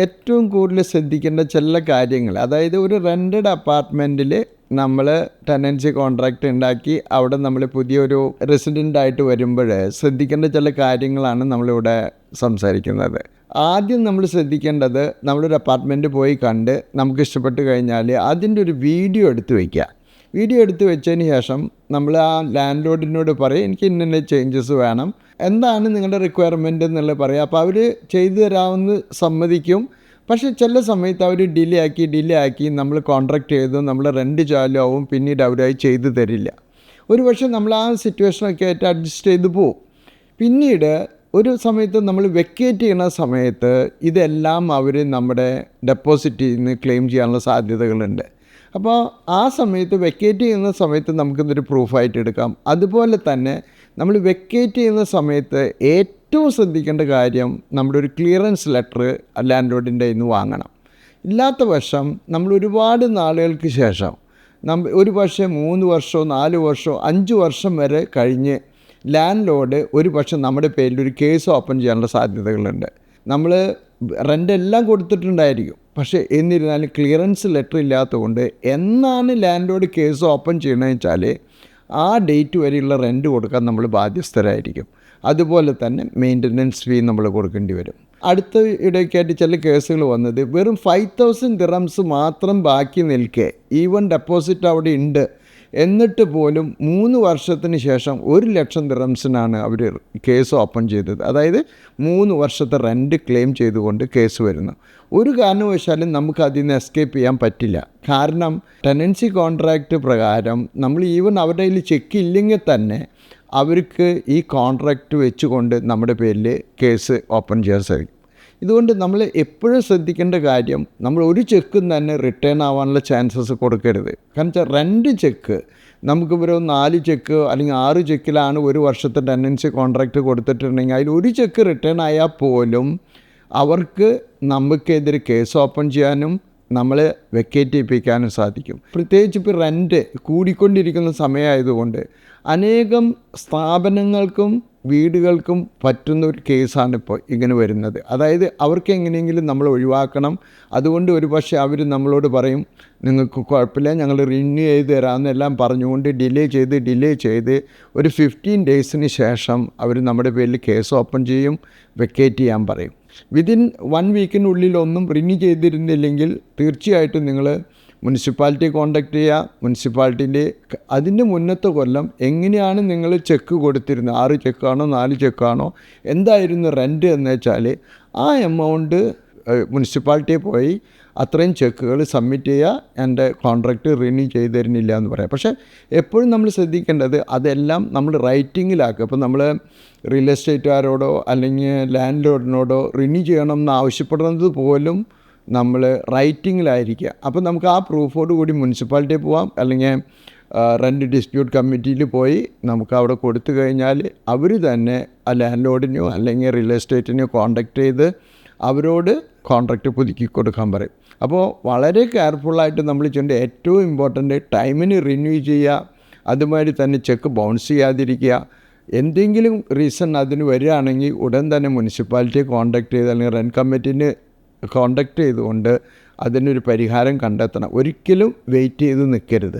ഏറ്റവും കൂടുതൽ ശ്രദ്ധിക്കേണ്ട ചില കാര്യങ്ങൾ, അതായത് ഒരു റെൻറ്റഡ് അപ്പാർട്ട്മെൻറ്റിൽ നമ്മൾ ടെനൻസി കോൺട്രാക്റ്റ് ഉണ്ടാക്കി അവിടെ നമ്മൾ പുതിയൊരു റെസിഡൻ്റായിട്ട് വരുമ്പോൾ ശ്രദ്ധിക്കേണ്ട ചില കാര്യങ്ങളാണ് നമ്മളിവിടെ സംസാരിക്കുന്നത്. ആദ്യം നമ്മൾ ശ്രദ്ധിക്കേണ്ടത്, നമ്മളൊരു അപ്പാർട്ട്മെൻറ്റ് പോയി കണ്ട് നമുക്ക് ഇഷ്ടപ്പെട്ട് കഴിഞ്ഞാൽ അതിൻ്റെ ഒരു വീഡിയോ എടുത്ത് വയ്ക്കുക. വീഡിയോ എടുത്ത് വെച്ചതിന് ശേഷം നമ്മൾ ആ ലാൻഡ് ലോർഡിനോട് പറയും, എനിക്ക് ഇന്ന ചേഞ്ചസ് വേണം, എന്താണ് നിങ്ങളുടെ റിക്വയർമെൻറ്റ് എന്നുള്ളത് പറയുക. അപ്പോൾ അവർ ചെയ്തു തരാമെന്ന് സമ്മതിക്കും. പക്ഷേ ചില സമയത്ത് അവർ ഡിലേ ആക്കി നമ്മൾ കോൺട്രാക്റ്റ് ചെയ്തു, നമ്മൾ റെൻറ്റ് ചാലും ആവും, പിന്നീട് അവരായി ചെയ്തു തരില്ല. ഒരു പക്ഷേ നമ്മൾ ആ സിറ്റുവേഷനൊക്കെ ആയിട്ട് അഡ്ജസ്റ്റ് ചെയ്ത് പോവും. പിന്നീട് ഒരു സമയത്ത് നമ്മൾ വെക്കേറ്റ് ചെയ്യുന്ന സമയത്ത് ഇതെല്ലാം അവർ നമ്മുടെ ഡെപ്പോസിറ്റിൽ നിന്ന് ക്ലെയിം ചെയ്യാനുള്ള സാധ്യതകളുണ്ട്. അപ്പോൾ ആ സമയത്ത് വെക്കേറ്റ് ചെയ്യുന്ന സമയത്ത് നമുക്കിതൊരു പ്രൂഫായിട്ട് എടുക്കാം. അതുപോലെ തന്നെ നമ്മൾ വെക്കേറ്റ് ചെയ്യുന്ന സമയത്ത് ഏറ്റവും ശ്രദ്ധിക്കേണ്ട കാര്യം, നമ്മുടെ ഒരു ക്ലിയറൻസ് ലെറ്റർ ലാൻഡ് ലോർഡിൻ്റെ കയ്യിൽ നിന്ന് വാങ്ങണം. ഇല്ലാത്ത പക്ഷം നമ്മൾ ഒരുപാട് നാളുകൾക്ക് ശേഷം ഒരു പക്ഷേ 3 വർഷമോ 4 വർഷമോ 5 വർഷം വരെ കഴിഞ്ഞ് ലാൻഡ് ലോർഡ് ഒരു പക്ഷേ നമ്മുടെ പേരിൽ ഒരു കേസ് ഓപ്പൺ ചെയ്യാനുള്ള സാധ്യതകളുണ്ട്. നമ്മൾ റെൻ്റ് എല്ലാം കൊടുത്തിട്ടുണ്ടായിരിക്കും, പക്ഷേ എന്നിരുന്നാലും ക്ലിയറൻസ് ലെറ്റർ ഇല്ലാത്തതുകൊണ്ട് എന്നാണ് ലാൻഡ് ലോർഡ് കേസ് ഓപ്പൺ ചെയ്യണമെന്ന് വെച്ചാൽ ആ ഡേറ്റ് വരെയുള്ള റെൻറ്റ് കൊടുക്കാൻ നമ്മൾ ബാധ്യസ്ഥരായിരിക്കും. അതുപോലെ തന്നെ മെയിൻ്റനൻസ് ഫീ നമ്മൾ കൊടുക്കേണ്ടി വരും. അടുത്ത ഇടയ്ക്കായിട്ട് ചില കേസുകൾ വന്നത് വെറും 5,000 ദിറംസ് മാത്രം ബാക്കി നിൽക്കെ, ഈവൻ ഡെപ്പോസിറ്റ് അവിടെ ഉണ്ട്, എന്നിട്ട് പോലും 3 വർഷത്തിന് ശേഷം 1,00,000 ദിറംസിനാണ് അവർ കേസ് ഓപ്പൺ ചെയ്തത്. അതായത് 3 വർഷത്തെ റെൻറ്റ് ക്ലെയിം ചെയ്തുകൊണ്ട് കേസ് വരുന്നു. ഒരു കാരണവശാലും നമുക്ക് അതിൽ നിന്ന് എസ്കേപ്പ് ചെയ്യാൻ പറ്റില്ല. കാരണം ടെനൻസി കോൺട്രാക്റ്റ് പ്രകാരം നമ്മൾ ഈവൻ അവരുടെ കയ്യിൽ ചെക്ക് ഇല്ലെങ്കിൽ തന്നെ അവർക്ക് ഈ കോൺട്രാക്റ്റ് വെച്ചുകൊണ്ട് നമ്മുടെ പേരിൽ കേസ് ഓപ്പൺ ചെയ്യാൻ സാധിക്കും. ഇതുകൊണ്ട് നമ്മൾ എപ്പോഴും ശ്രദ്ധിക്കേണ്ട കാര്യം, നമ്മൾ ഒരു ചെക്കും തന്നെ റിട്ടേൺ ആവാനുള്ള ചാൻസസ് കൊടുക്കരുത്. കാരണം വെച്ചാൽ റെൻറ്റ് ചെക്ക് നമുക്ക് ഒരു 4 ചെക്ക് അല്ലെങ്കിൽ 6 ചെക്കിലാണ് ഒരു വർഷത്തെ ടെനൻസി കോൺട്രാക്റ്റ് കൊടുത്തിട്ടുണ്ടെങ്കിൽ അതിൽ ഒരു ചെക്ക് റിട്ടേൺ ആയാൽ പോലും അവർക്ക് നമുക്കെതിരെ കേസ് ഓപ്പൺ ചെയ്യാനും നമ്മളെ വെക്കേറ്റ് ചെയ്യിപ്പിക്കാനും സാധിക്കും. പ്രത്യേകിച്ച് ഇപ്പോൾ റെൻറ്റ് കൂടിക്കൊണ്ടിരിക്കുന്ന സമയമായതുകൊണ്ട് അനേകം സ്ഥാപനങ്ങൾക്കും വീടുകൾക്കും പറ്റുന്ന ഒരു കേസാണ് ഇപ്പോൾ ഇങ്ങനെ വരുന്നത്. അതായത് അവർക്ക് എങ്ങനെയെങ്കിലും നമ്മൾ ഒഴിവാക്കണം. അതുകൊണ്ട് ഒരു പക്ഷേ അവർ നമ്മളോട് പറയും, നിങ്ങൾക്ക് കുഴപ്പമില്ല, ഞങ്ങൾ റിന്യൂ ചെയ്ത് തരാമെന്നെല്ലാം പറഞ്ഞുകൊണ്ട് ഡിലേ ചെയ്ത് ഒരു 15 ഡേയ്സിന് ശേഷം അവർ നമ്മുടെ പേരിൽ കേസ് ഓപ്പൺ ചെയ്യും, വെക്കേറ്റ് ചെയ്യാൻ പറയും. വിതിൻ 1 വീക്കിനുള്ളിലൊന്നും റിന്യൂ ചെയ്തിരുന്നില്ലെങ്കിൽ തീർച്ചയായിട്ടും നിങ്ങൾ മുനിസിപ്പാലിറ്റി കോൺടാക്റ്റ് ചെയ്യുക. മുനിസിപ്പാലിറ്റിൻ്റെ അതിൻ്റെ മുന്നത്തെ കൊല്ലം എങ്ങനെയാണ് നിങ്ങൾ ചെക്ക് കൊടുത്തിരുന്നത്, 6 ചെക്കാണോ 4 ചെക്കാണോ എന്തായിരുന്നു റെൻറ്റ് എന്ന് വെച്ചാൽ ആ എമൗണ്ട് മുനിസിപ്പാലിറ്റിയിൽ പോയി അത്രയും ചെക്കുകൾ സബ്മിറ്റ് ചെയ്യുക, എൻ്റെ കോൺട്രാക്റ്റ് റിന്യൂ ചെയ്ത് തരുന്നില്ല എന്ന് പറയാം. പക്ഷേ എപ്പോഴും നമ്മൾ ശ്രദ്ധിക്കേണ്ടത് അതെല്ലാം നമ്മൾ റൈറ്റിങ്ങിലാക്കുക. അപ്പോൾ നമ്മൾ റിയൽ എസ്റ്റേറ്റുകാരോടോ അല്ലെങ്കിൽ ലാൻഡ് ലോർഡിനോടോ റിന്യൂ ചെയ്യണം എന്ന് ആവശ്യപ്പെടുന്നത് പോലും നമ്മൾ റൈറ്റിങ്ങിലായിരിക്കുക. അപ്പോൾ നമുക്ക് ആ പ്രൂഫോട് കൂടി മുനിസിപ്പാലിറ്റിയിൽ പോവാം, അല്ലെങ്കിൽ റെൻറ്റ് ഡിസ്പ്യൂട്ട് കമ്മിറ്റിയിൽ പോയി നമുക്ക് അവിടെ കൊടുത്തു കഴിഞ്ഞാൽ അവർ തന്നെ ആ ലാൻഡ് ലോർഡിനെയോ അല്ലെങ്കിൽ റിയൽ എസ്റ്റേറ്റിനെയോ കോൺടാക്റ്റ് ചെയ്ത് അവരോട് കോൺട്രാക്റ്റ് പുതുക്കി കൊടുക്കാൻ പറയും. അപ്പോൾ വളരെ കെയർഫുള്ളായിട്ട് നമ്മൾ ചെയ്യേണ്ട ഏറ്റവും ഇമ്പോർട്ടൻ്റ് ടൈമിന് റിന്യൂ ചെയ്യുക. അതുമാതിരി തന്നെ ചെക്ക് ബൗൺസ് ചെയ്യാതിരിക്കുക. എന്തെങ്കിലും റീസൺ അതിന് വരികയാണെങ്കിൽ ഉടൻ തന്നെ മുനിസിപ്പാലിറ്റിയെ കോൺടാക്റ്റ് ചെയ്ത് അല്ലെങ്കിൽ റെൻറ്റ് കമ്മിറ്റിനെ കോൺടാക്റ്റ് ചെയ്തുകൊണ്ട് അതിനൊരു പരിഹാരം കണ്ടെത്തണം. ഒരിക്കലും വെയിറ്റ് ചെയ്ത് നിൽക്കരുത്.